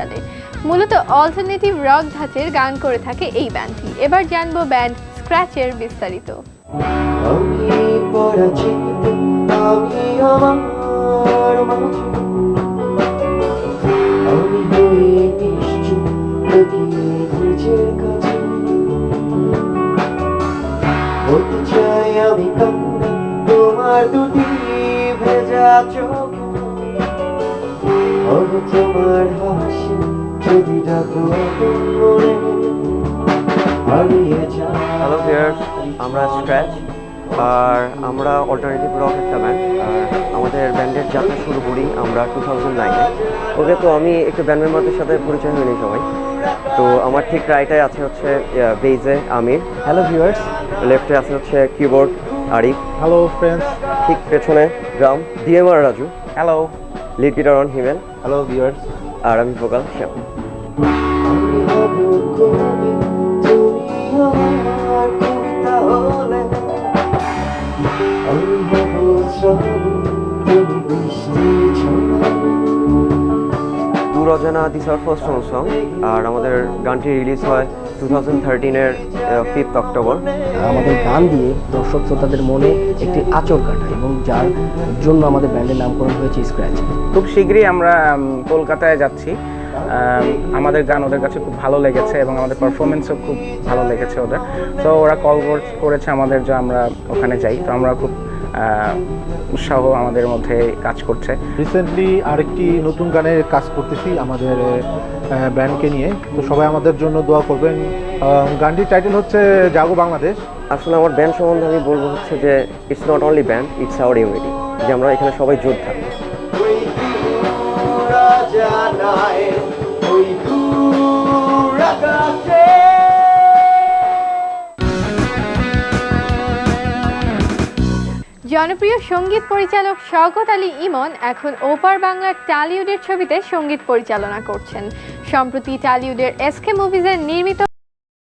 সালে। মূলত alternative rock ধাঁচের গান করে থাকে এই ব্যান্ডটি। এবার জানবো ব্যান্ড স্ক্র্যাচের বিস্তারিত। তোমার দুটি ভেজা চোখে তোমার হাসি যদি ডাকো মনে হারিয়ে যায়। হ্যালো ভিউয়ার্স, আমরা স্ক্র্যাচ আর আমরা অল্টারনেটিভ রক একটা ব্যান্ড। আর আমাদের ব্যান্ডের যাত্রা শুরু করি আমরা 2009-এ। ওকে, তো আমি একটু ব্যান্ড মেম্বারদের সাথে পরিচয় হয়নি সবাই। তো আমার ঠিক রাইটে আছে হচ্ছে বেজে আমির। Hello viewers. লেফটে আছে হচ্ছে কিবোর্ড আরিফ। Hello friends. ঠিক পেছনে drum DMR Raju. Hello. Lead guitar on Himel. Hello viewers. আর আমি ভোকাল শ্যাম। দূর অজানা দিস আওয়ার ফার্স্ট সং। আর আমাদের গানটি রিলিজ হয় 2013-এর 5th অক্টোবর। আমাদের গান দিয়ে দর্শক শ্রোতাদের মনে একটি আঁচড় কাটায় এবং যার জন্য আমাদের ব্যান্ডের নামকরণ হয়েছে স্ক্র্যাচ। খুব শীঘ্রই আমরা কলকাতায় যাচ্ছি। আমাদের গান ওদের কাছে খুব ভালো লেগেছে এবং আমাদের পারফরমেন্সও খুব ভালো লেগেছে ওদের। তো ওরা কল করেছে আমাদের যে আমরা ওখানে যাই। তো আমরা খুব উৎসাহ আমাদের মধ্যে কাজ করছে। রিসেন্টলি আরেকটি নতুন গানের কাজ করতেছি আমাদের ব্যান্ডকে নিয়ে। তো সবাই আমাদের জন্য দোয়া করবেন। গানটির টাইটেল হচ্ছে জাগো বাংলাদেশ। আসলে আমার ব্যান্ড সম্বন্ধে আমি বলবো হচ্ছে যে it's not only band, it's hour unity. যে আমরা এখানে সবাই যোদ্ধা। জনপ্রিয় সঙ্গীত পরিচালক শওকত আলী ইমন এখন ওপার বাংলার টালিউডের ছবিতে সঙ্গীত পরিচালনা করছেন। সম্প্রতি টালিউডের এসকে মুভিজের নির্মিত